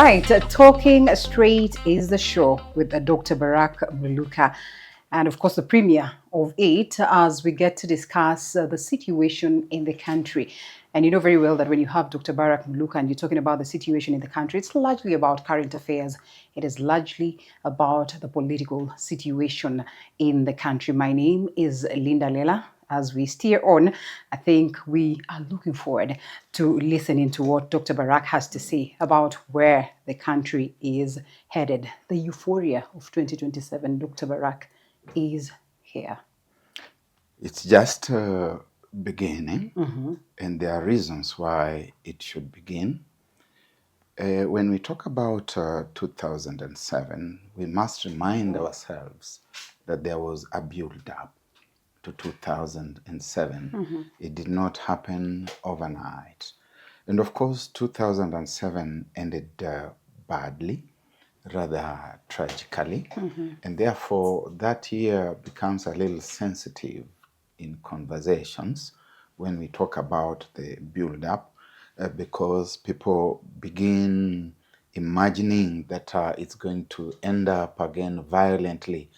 right, Talking Straight is the show with Dr. Barrack Muluka, and of course the premiere of it as we get to discuss the situation in the country. And you know very well that when you have Dr. Barrack Muluka and you're talking about the situation in the country, it's largely about current affairs. It is largely about the political situation in the country. My name is Linda Alela. As we steer on, I think we are looking forward to listening to what Dr. Barrack has to say about where the country is headed. The euphoria of 2027, Dr. Barrack, is here. It's just beginning, and there are reasons why it should begin. When we talk about 2007, we must remind ourselves that there was a build-up to 2007. It did not happen overnight. And of course, 2007 ended badly, rather tragically. And therefore, that year becomes a little sensitive in conversations when we talk about the build-up, because people begin imagining that it's going to end up again violently,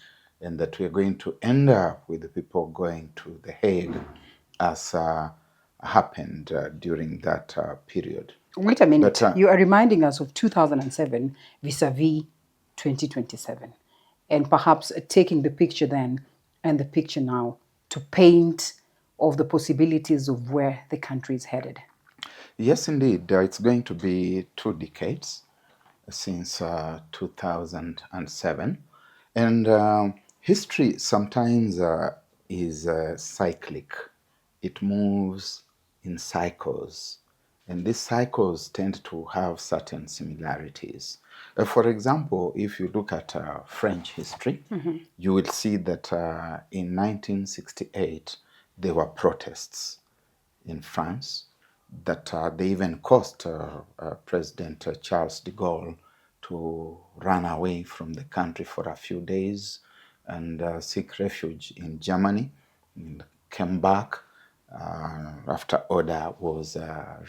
and that we're going to end up with the people going to The Hague, as happened during that period. Wait a minute. You are reminding us of 2007 vis-a-vis 2027, and perhaps taking the picture then and the picture now to paint of the possibilities of where the country is headed. Yes, indeed. It's going to be 2 decades since 2007. And history sometimes is cyclic. It moves in cycles. And these cycles tend to have certain similarities. For example, if you look at French history, you will see that in 1968, there were protests in France that they even caused President Charles de Gaulle to run away from the country for a few days and seek refuge in Germany, and came back after order was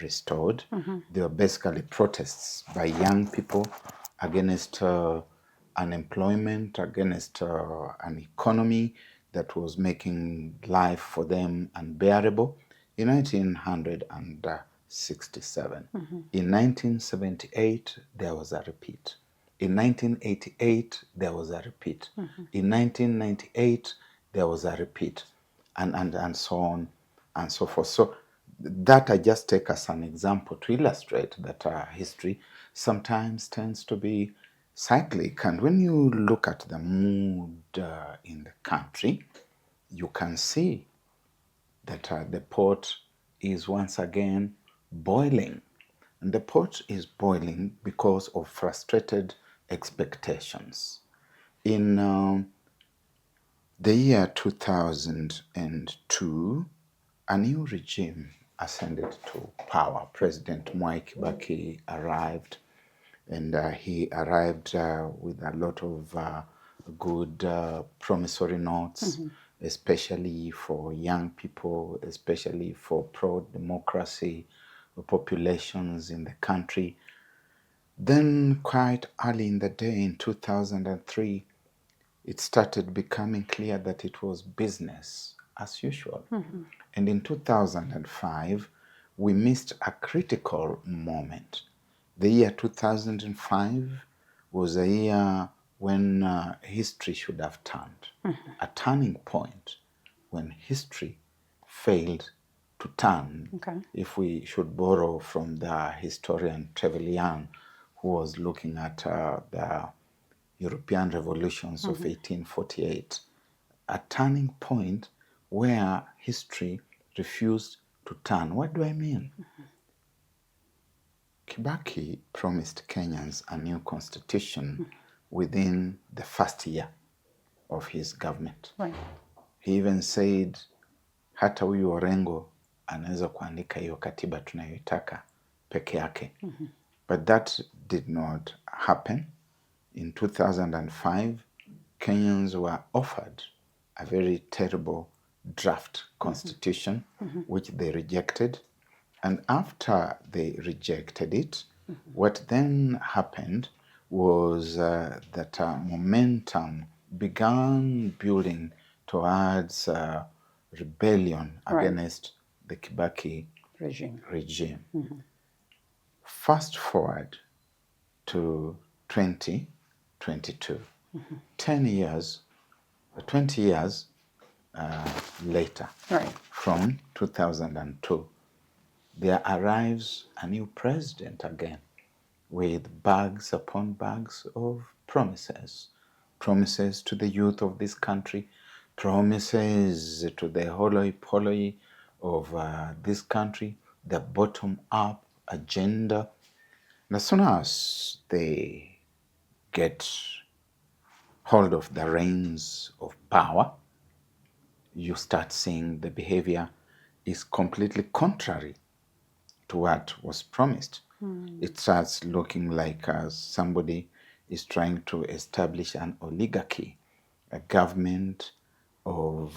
restored. There were basically protests by young people against unemployment, against an economy that was making life for them unbearable. In 1967. In 1978, there was a repeat. In 1988, there was a repeat. In 1998, there was a repeat, and so on and so forth. So that I just take as an example to illustrate that history sometimes tends to be cyclic. And when you look at the mood in the country, you can see that the pot is once again boiling. And the pot is boiling because of frustrated expectations. In the year 2002, a new regime ascended to power. President Mwai Kibaki arrived, and he arrived with a lot of good promissory notes, especially for young people, especially for pro-democracy populations in the country. Then quite early in the day, in 2003, it started becoming clear that it was business as usual. And in 2005, we missed a critical moment. The year 2005 was a year when history should have turned. A turning point when history failed to turn. If we should borrow from the historian Trevelyan, who was looking at the European revolutions of 1848, a turning point where history refused to turn. What do I mean? Kibaki promised Kenyans a new constitution within the first year of his government. He even said hata huyu Orengo anaweza kuandika hiyo katiba tunayoitaka peke yake. But that did not happen. In 2005, Kenyans were offered a very terrible draft constitution, which they rejected. And after they rejected it, What then happened was that momentum began building towards rebellion Right. against the Kibaki Regime. regime. Fast forward to 2022, 10 years, 20 years later, Right. from 2002, there arrives a new president again with bags upon bags of promises. Promises to the youth of this country, promises to the hoi polloi of this country, the bottom-up agenda. And as soon as they get hold of the reins of power, you start seeing the behavior is completely contrary to what was promised. It starts looking like somebody is trying to establish an oligarchy, a government of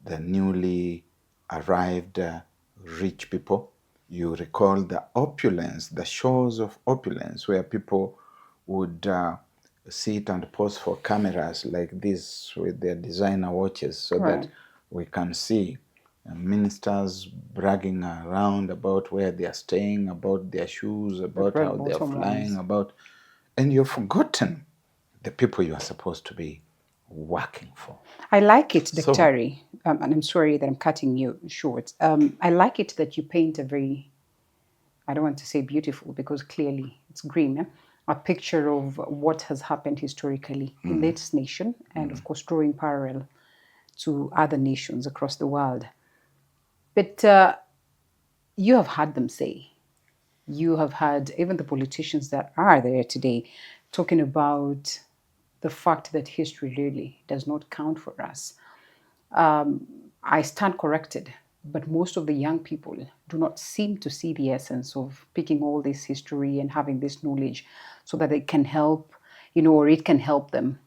the newly arrived rich people. You recall the opulence, the shows of opulence, where people would sit and pose for cameras like this with their designer watches so that Right. we can see ministers bragging around about where they are staying, about their shoes, The about how red they are bottom flying, ones. about, and you've forgotten the people you are supposed to be working for. I like it, So Daktari, and I'm sorry that I'm cutting you short. I like it that you paint a very, I don't want to say beautiful because clearly it's grim, a picture of what has happened historically in this nation and, of course, drawing parallel to other nations across the world. But you have heard them say, you have had even the politicians that are there today talking about the fact that history really does not count for us. I stand corrected, but most of the young people do not seem to see the essence of picking all this history and having this knowledge so that it can help, or it can help them,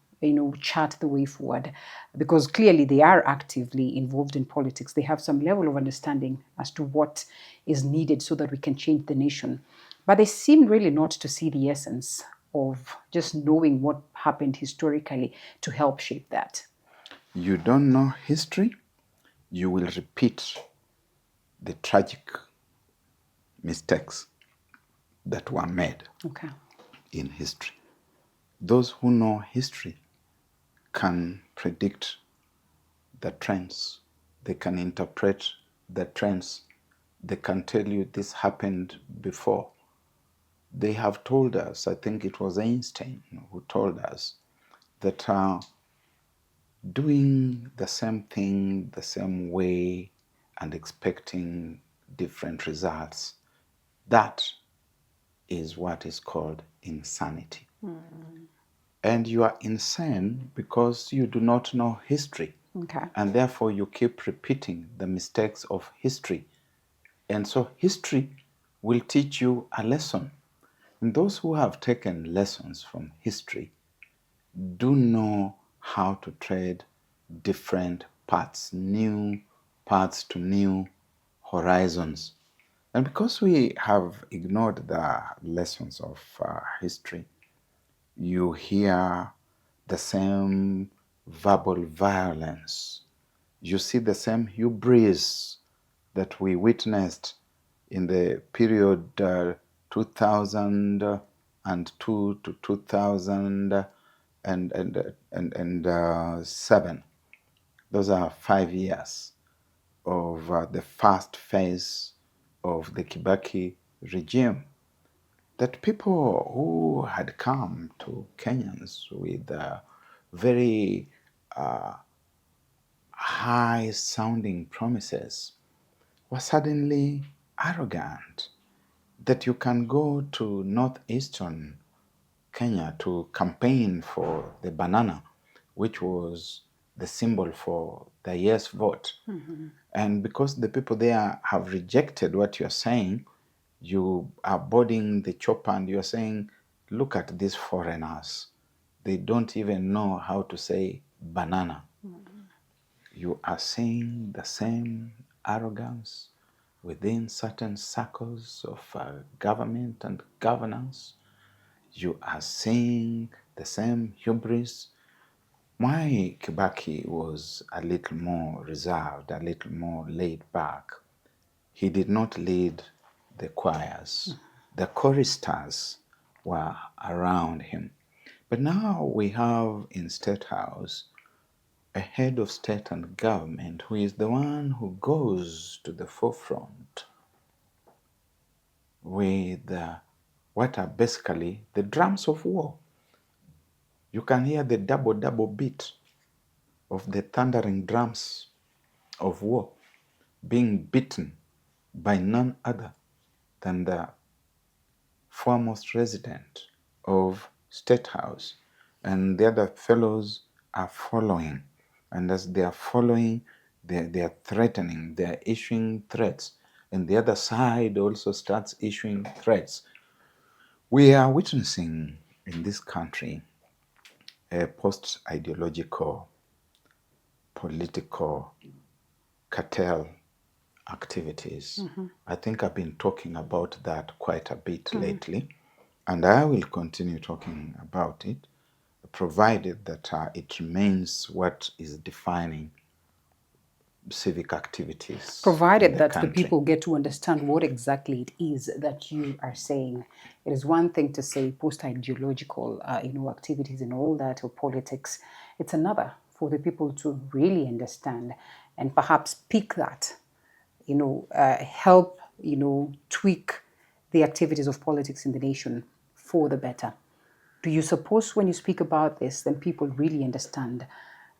chart the way forward. Because clearly they are actively involved in politics. They have some level of understanding as to what is needed so that we can change the nation. But they seem really not to see the essence of just knowing what happened historically to help shape that. you don't know history, you will repeat the tragic mistakes that were made Okay. in history. Those who know history can predict the trends, they can interpret the trends, they can tell you this happened before. They have told us, I think it was Einstein who told us, that doing the same thing the same way and expecting different results, that is what is called insanity. And you are insane because you do not know history. Okay. And therefore you keep repeating the mistakes of history. And so history will teach you a lesson. And those who have taken lessons from history do know how to trade different paths, new paths to new horizons. And because we have ignored the lessons of history, you hear the same verbal violence. You see the same hubris that we witnessed in the period 2002 to 2007. Those are 5 years of the first phase of the Kibaki regime. That people who had come to Kenyans with very high sounding promises were suddenly arrogant. That you can go to northeastern Kenya to campaign for the banana, which was the symbol for the yes vote. And because the people there have rejected what you're saying, you are boarding the chopper and you're saying, look at these foreigners. They don't even know how to say banana. You are saying the same arrogance, within certain circles of government and governance. You are seeing the same hubris. Mwai Kibaki was a little more reserved, a little more laid back. He did not lead the choirs. The choristers were around him. But now we have in State House a head of state and government who is the one who goes to the forefront with what are basically the drums of war. You can hear the double beat of the thundering drums of war being beaten by none other than the foremost resident of State House. And the other fellows are following. And as they are following, they are threatening, they are issuing threats. And the other side also starts issuing threats. We are witnessing in this country a post-ideological political cartel activities. I think I've been talking about that quite a bit lately, and I will continue talking about it, provided that it remains what is defining civic activities in Provided the that the country. people get to understand what exactly it is that you are saying. It is one thing to say post-ideological, activities and all that, or politics. It's another for the people to really understand and perhaps pick that, help, tweak the activities of politics in the nation for the better. Do you suppose when you speak about this, then people really understand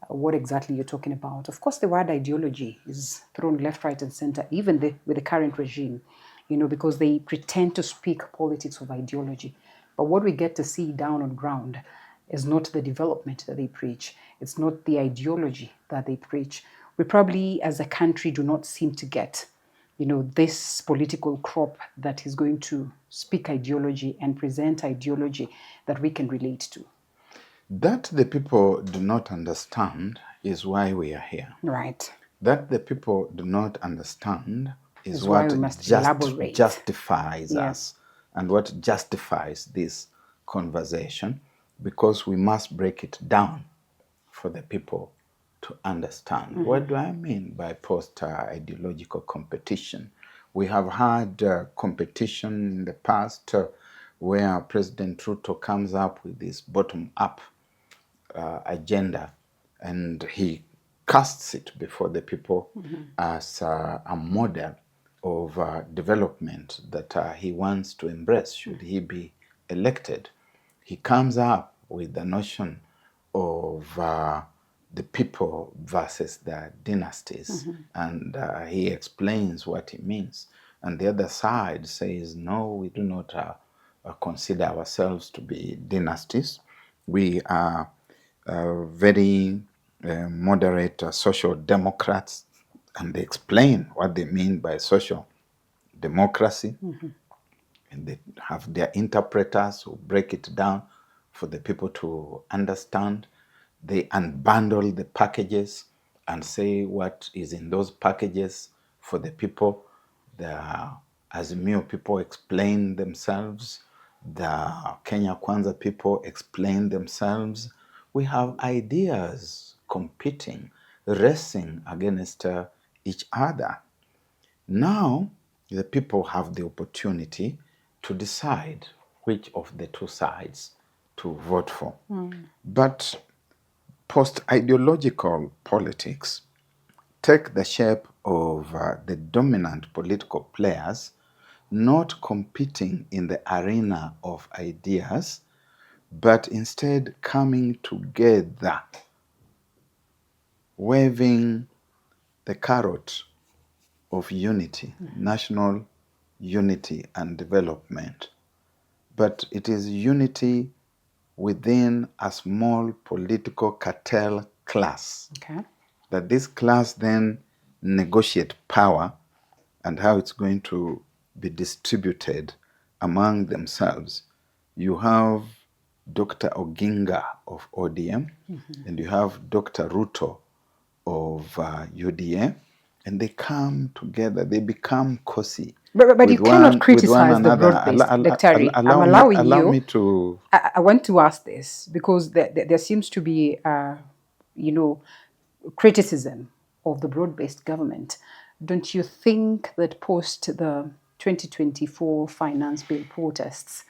what exactly you're talking about? Of course, the word ideology is thrown left, right, and center, even with the current regime, because they pretend to speak politics of ideology. But what we get to see down on ground is not the development that they preach. It's not the ideology that they preach. We probably, as a country, do not seem to get this political crop that is going to speak ideology and present ideology that we can relate to. That the people do not understand is why we are here. Right. That the people do not understand is why what we must elaborate. justifies Yes. us and what justifies this conversation, because we must break it down for the people to understand. What do I mean by post-ideological competition? We have had competition in the past where President Ruto comes up with this bottom-up agenda, and he casts it before the people as a model of development that he wants to embrace should he be elected. He comes up with the notion of the people versus the dynasties, and he explains what it means. And the other side says, no, we do not consider ourselves to be dynasties. We are very moderate social democrats, and they explain what they mean by social democracy. And they have their interpreters who break it down for the people to understand. They unbundle the packages and say what is in those packages for the people. The Azimio people explain themselves. The Kenya Kwanza people explain themselves. We have ideas competing, racing against each other. Now, the people have the opportunity to decide which of the two sides to vote for. But post-ideological politics take the shape of the dominant political players not competing in the arena of ideas, but instead coming together, waving the carrot of unity, national unity and development. But it is unity within a small political cartel class. Okay. That this class then negotiate power and how it's going to be distributed among themselves. You have Dr. Oginga of ODM, and you have Dr. Ruto of UDA, and they come together, they become cozy But you cannot with one criticize the another. broad-based, Dr. I'm Allow allowing me you. to. I want to ask this because there seems to be, you know, criticism of the broad-based government. Don't you think that post the 2024 finance bill protests,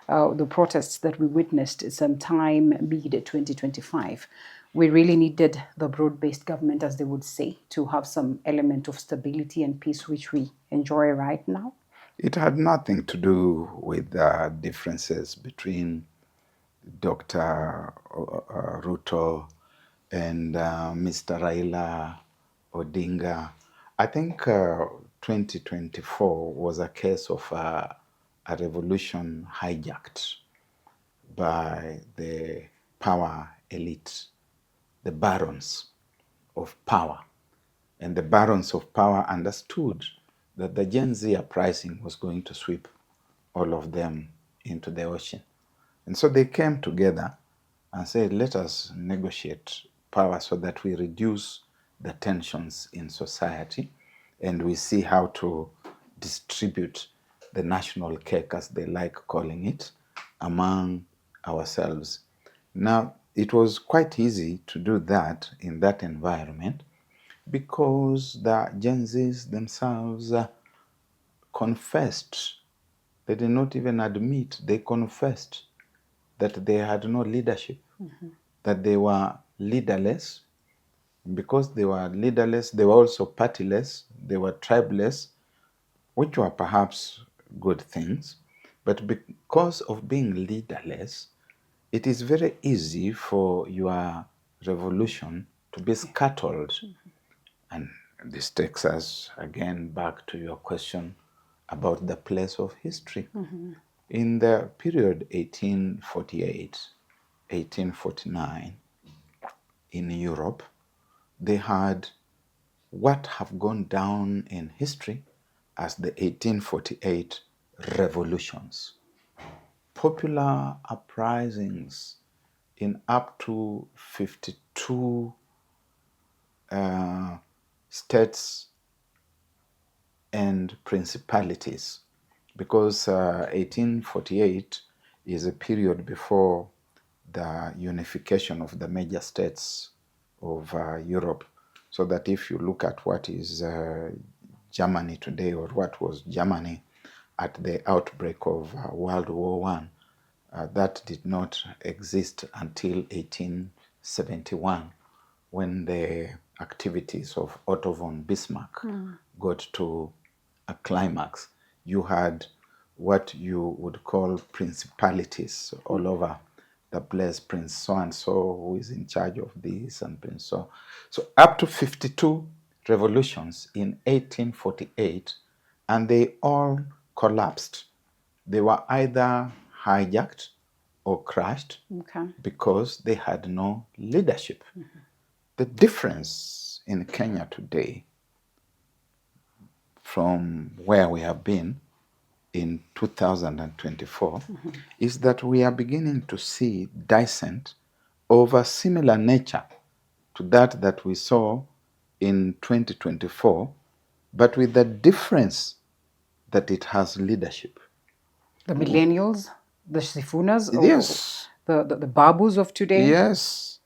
the protests that we witnessed sometime mid 2025, we really needed the broad-based government, as they would say, to have some element of stability and peace, which we enjoy right now? It had nothing to do with differences between Dr. Ruto and Mr. Raila Odinga. I think 2024 was a case of a revolution hijacked by the power elite, the barons of power. And the barons of power understood that the Gen Z uprising was going to sweep all of them into the ocean. And so they came together and said, let us negotiate power so that we reduce the tensions in society and we see how to distribute the national cake, as they like calling it, among ourselves. Now, it was quite easy to do that in that environment because the Gen Zs themselves confessed. They did not even admit, they confessed that they had no leadership, that they were leaderless. Because they were leaderless, they were also partyless, they were tribeless, which were perhaps good things. But because of being leaderless, it is very easy for your revolution to be scuttled. And this takes us again back to your question about the place of history. In the period 1848, 1849, in Europe, they had what have gone down in history as the 1848 revolutions. Popular uprisings in up to 52 states and principalities, because 1848 is a period before the unification of the major states of Europe. So that if you look at what is Germany today, or what was Germany at the outbreak of World War I, that did not exist until 1871, when the activities of Otto von Bismarck got to a climax. You had what you would call principalities all over the place, Prince so-and-so who is in charge of this, and Prince so. So up to 52 revolutions in 1848, and they all collapsed. They were either hijacked or crashed because they had no leadership. The difference in Kenya today from where we have been in 2024 is that we are beginning to see dissent of a similar nature to that we saw in 2024, but with the difference that it has leadership. The millennials, the Sifunas, Yes. the Babus of today. Yes.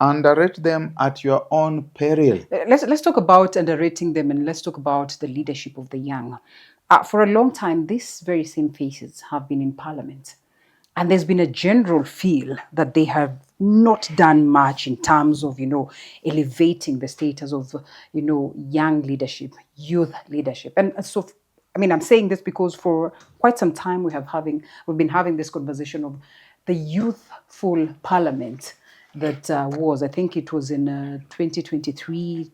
Underrate them at your own peril. Let's talk about underrating them, and let's talk about the leadership of the young. For a long time, these very same faces have been in parliament, and there's been a general feel that they have not done much in terms of, elevating the status of, young leadership, youth leadership. And so, I mean, I'm saying this because for quite some time we've been having this conversation of the youthful parliament that I think it was in 2023,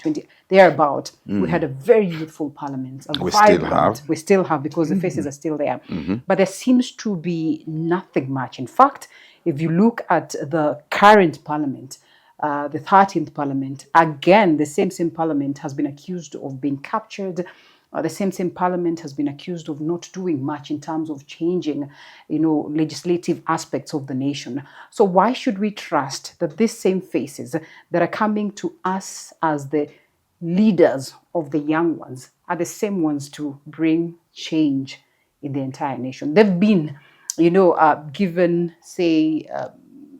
thereabout. We had a very youthful parliament, We still have. We still have, because the faces are still there. But there seems to be nothing much. In fact, if you look at the current parliament, the 13th parliament, again, the same parliament has been accused of being captured. The same parliament has been accused of not doing much in terms of changing, legislative aspects of the nation. So why should we trust that these same faces that are coming to us as the leaders of the young ones are the same ones to bring change in the entire nation. They've been, given, say,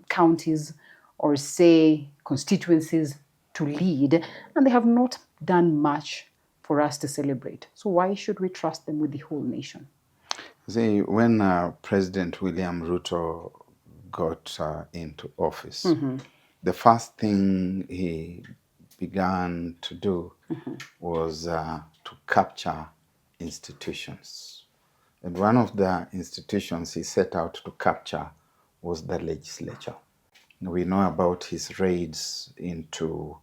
counties or, say, constituencies to lead, and they have not done much for us to celebrate. So why should we trust them with the whole nation? See, when President William Ruto got into office, the first thing he began to do was to capture institutions. And one of the institutions he set out to capture was the legislature. We know about his raids into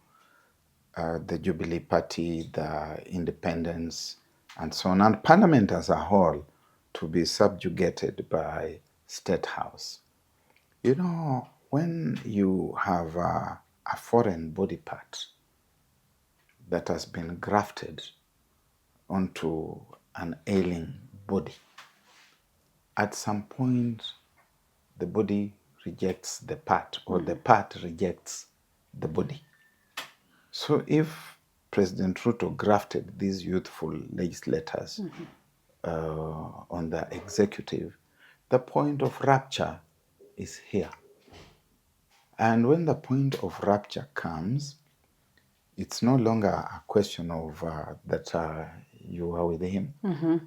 the Jubilee Party, the independents, and so on, and Parliament as a whole to be subjugated by State House. You know, when you have a foreign body part that has been grafted onto an ailing body, at some point the body rejects the part, or the part rejects the body. So if President Ruto grafted these youthful legislators on the executive, the point of rupture is here. And when the point of rupture comes, it's no longer a question of that you are with him.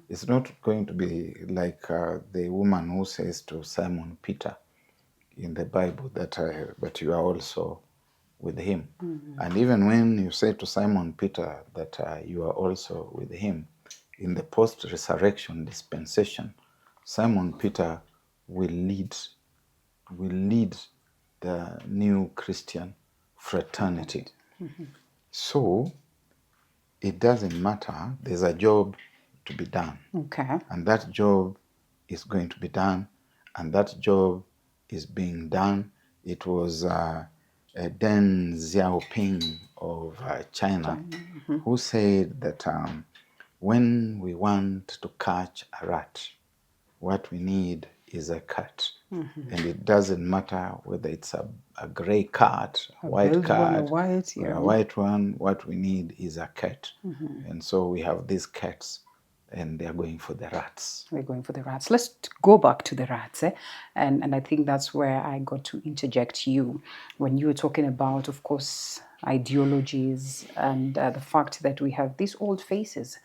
It's not going to be like the woman who says to Simon Peter in the Bible that but you are also with him. And even when you say to Simon Peter that you are also with him, in the post-resurrection dispensation, Simon Peter will lead the new Christian fraternity. So it doesn't matter. There's a job to be done. Okay. And that job is going to be done. And that job is being done. It was Deng Xiaoping of China who said that when we want to catch a rat, what we need is a cat. And it doesn't matter whether it's a gray cat, a white cat, or a white one. What we need is a cat. And so we have these cats, and they're going for the rats. We're going for the rats. Let's go back to the rats. And I think that's where I got to interject you when you were talking about, of course, ideologies and the fact that we have these old faces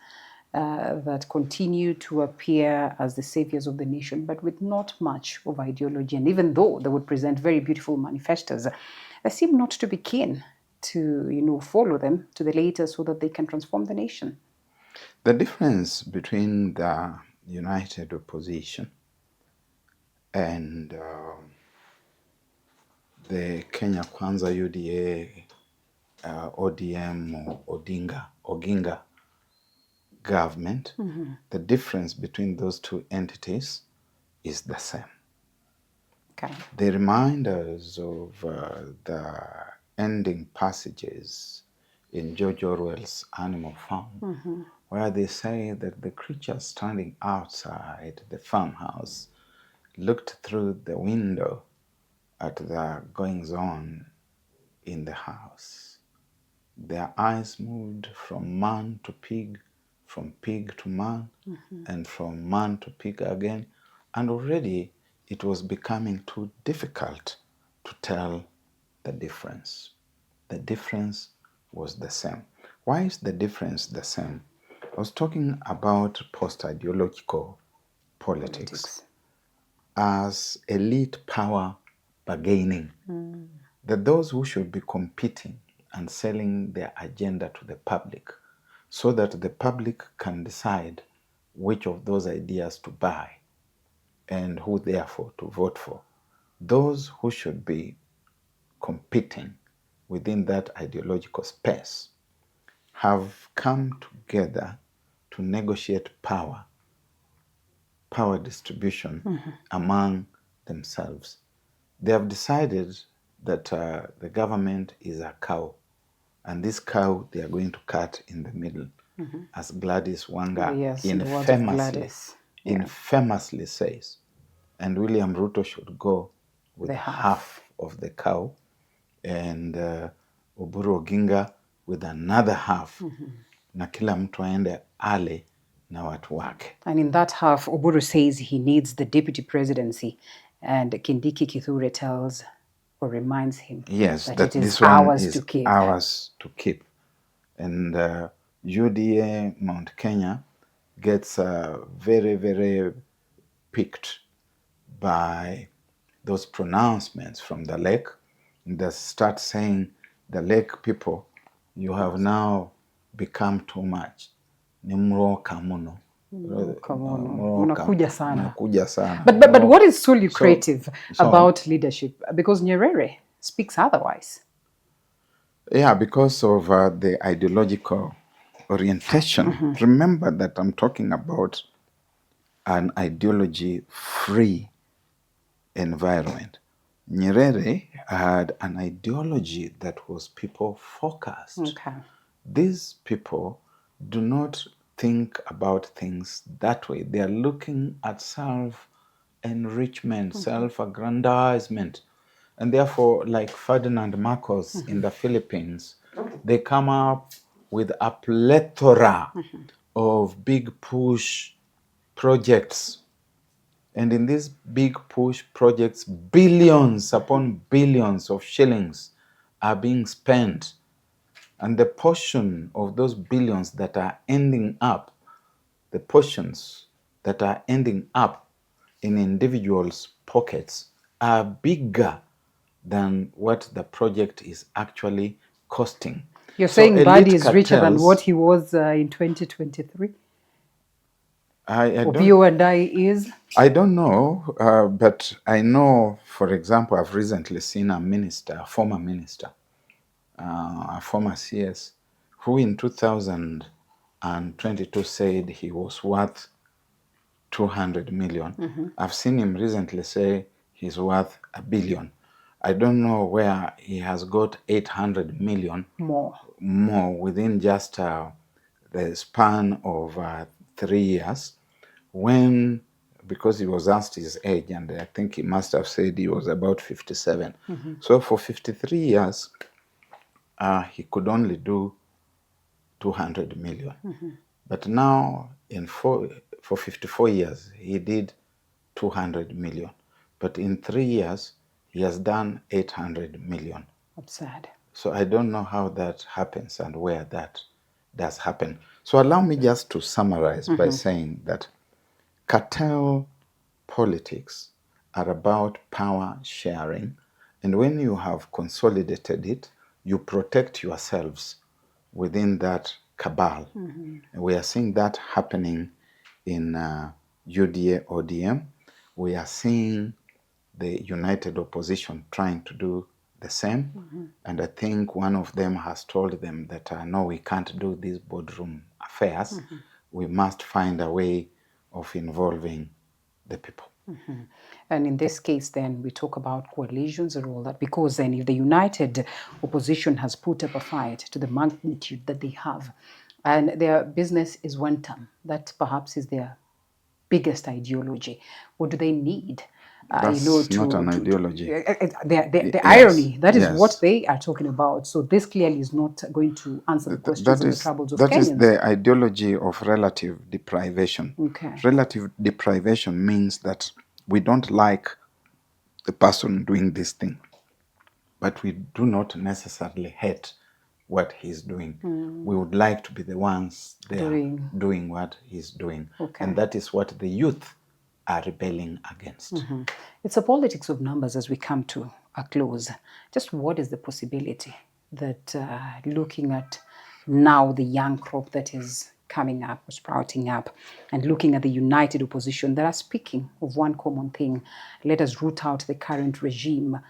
that continue to appear as the saviors of the nation, but with not much of ideology. And even though they would present very beautiful manifestos, they seem not to be keen to, follow them to the later so that they can transform the nation. The difference between the united opposition and the Kenya Kwanza UDA, ODM, or Oginga government, the difference between those two entities is the same. Okay. They remind us of the ending passages in George Orwell's Animal Farm, where they say that the creature standing outside the farmhouse looked through the window at the goings-on in the house. Their eyes moved from man to pig, from pig to man, and from man to pig again. And already it was becoming too difficult to tell the difference. The difference was the same. Why is the difference the same? I was talking about post-ideological politics as elite power bargaining. That those who should be competing and selling their agenda to the public so that the public can decide which of those ideas to buy and who therefore to vote for. Those who should be competing within that ideological space have come together to negotiate power distribution among themselves. They have decided that the government is a cow, and this cow they are going to cut in the middle, as Gladys Wanga infamously says. And William Ruto should go with half of the cow, and Oburu Oginga with another half, na kila mtu aende ale na watu wake. And in that half, Oburu says he needs the deputy presidency, and Kindiki Kithure tells or reminds him that it is this one ours is to keep. ours to keep. And UDA Mount Kenya gets very, very picked by those pronouncements from the lake. They start saying, the lake people, you have now become too much. Ni mroka muno. Mnakuja sana. Mnakuja sana. But what is so lucrative about leadership? Because Nyerere speaks otherwise. Yeah, because of the ideological orientation. Remember that I'm talking about an ideology-free environment. Nyerere had an ideology that was people-focused. Okay. These people do not think about things that way. They are looking at self-enrichment, self-aggrandizement. And therefore, like Ferdinand Marcos in the Philippines, they come up with a plethora of big push projects. And in these big push projects, billions upon billions of shillings are being spent. And the portion of those billions that are ending up, the portions that are ending up in individuals' pockets are bigger than what the project is actually costing. You're saying Badi is richer than what he was in 2023? Or you and I is? I don't know, but I know, for example, I've recently seen a minister, a former minister, a former CS, who in 2022 said he was worth 200 million. I've seen him recently say he's worth $1 billion. I don't know where he has got 800 million more within just the span of 3 years, when, because he was asked his age, and I think he must have said he was about 57. So for 53 years, he could only do 200 million. But now, for 54 years, he did 200 million. But in 3 years, he has done 800 million. Absurd. So I don't know how that happens and where that does happen. So allow me just to summarize by saying that cartel politics are about power sharing. And when you have consolidated it, you protect yourselves within that cabal. And we are seeing that happening in UDA ODM. We are seeing the united opposition trying to do the same. And I think one of them has told them that, no, we can't do these boardroom affairs. We must find a way of involving the people. And in this case, then, we talk about coalitions and all that, because then if the united opposition has put up a fight to the magnitude that they have, and their business is one term, that perhaps is their biggest ideology, what do they need? That's not an ideology. The irony, that is what they are talking about. So this clearly is not going to answer the questions and the troubles of Kenyans. That is the ideology of relative deprivation. Okay. Relative deprivation means that we don't like the person doing this thing, but we do not necessarily hate what he's doing. We would like to be the ones there doing what he's doing. Okay. And that is what the youth are rebelling against. It's a politics of numbers as we come to a close. Just what is the possibility that looking at now the young crop that is coming up, sprouting up, and looking at the united opposition that are speaking of one common thing: let us root out the current regime,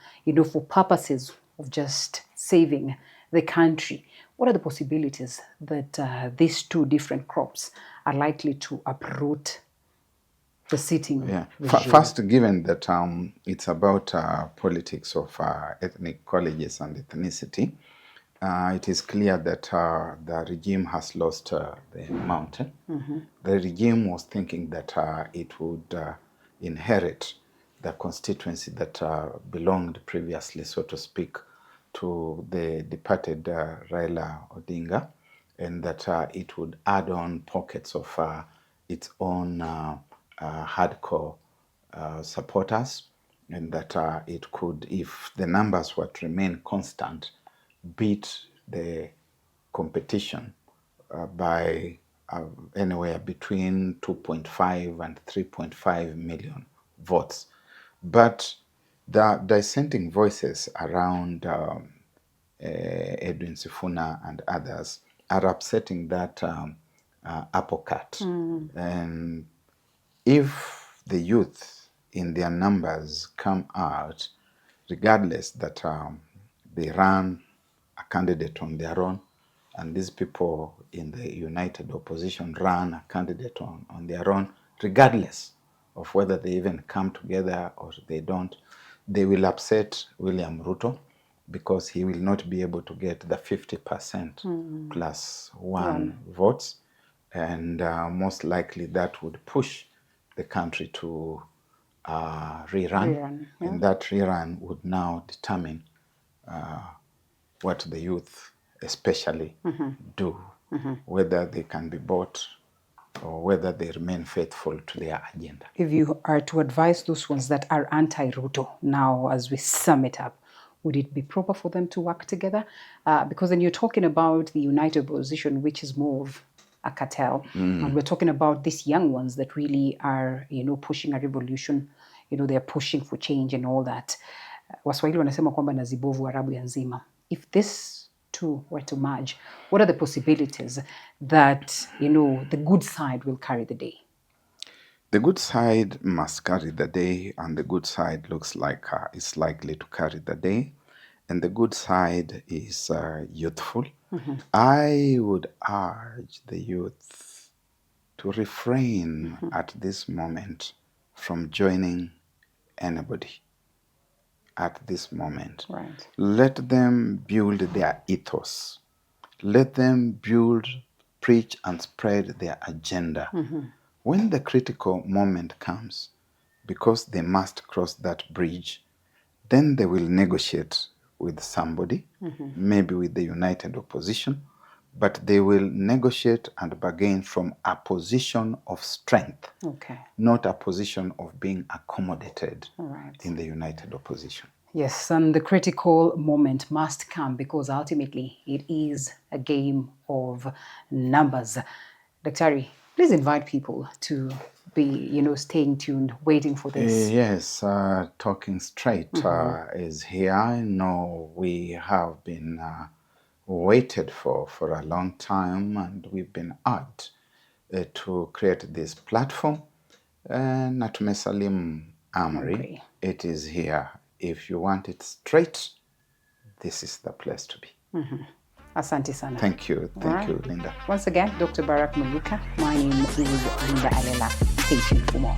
for purposes of just saving the country. What are the possibilities that these two different crops are likely to uproot the sitting regime? First, given that it's about politics of ethnic colleges and ethnicity, it is clear that the regime has lost the mountain. The regime was thinking that it would inherit the constituency that belonged previously, so to speak, to the departed Raila Odinga, and that it would add on pockets of its own hardcore supporters, and that it could, if the numbers were to remain constant, beat the competition by anywhere between 2.5 and 3.5 million votes. But the dissenting voices around Edwin Sifuna and others are upsetting that apple cart. And if the youth in their numbers come out, regardless that they run a candidate on their own, and these people in the united opposition run a candidate on their own, regardless of whether they even come together or they don't, they will upset William Ruto, because he will not be able to get the 50% plus one votes. And most likely that would push the country to rerun. And that rerun would now determine what the youth especially do, whether they can be bought or whether they remain faithful to their agenda. If you are to advise those ones that are anti-Ruto now, as we sum it up, would it be proper for them to work together? Because then you're talking about the united opposition, which is more of a cartel, and we're talking about these young ones that really are, pushing a revolution. They're pushing for change and all that. Waswahili wanasema kwamba nazibovu Arabu ya nzima. If this two were to merge, what are the possibilities that, the good side will carry the day? The good side must carry the day, and the good side looks like it's likely to carry the day. And the good side is youthful. I would urge the youth to refrain at this moment from joining anybody at this moment. Right. Let them build their ethos. Let them build, preach, and spread their agenda. When the critical moment comes, because they must cross that bridge, then they will negotiate with somebody, maybe with the united opposition, but they will negotiate and bargain from a position of strength, not a position of being accommodated in the united opposition. Yes, and the critical moment must come, because ultimately it is a game of numbers. Daktari, please invite people to be, staying tuned, waiting for this. Yes, Talking Straight is here. I know we have been waited for a long time, and we've been asked to create this platform. Na tumesalimu amri. It is here. If you want it straight, this is the place to be. Asante sana. Thank you. Thank you, Linda. Once again, Dr. Barrack Muluka. My name is Linda Alela. Stay tuned for more.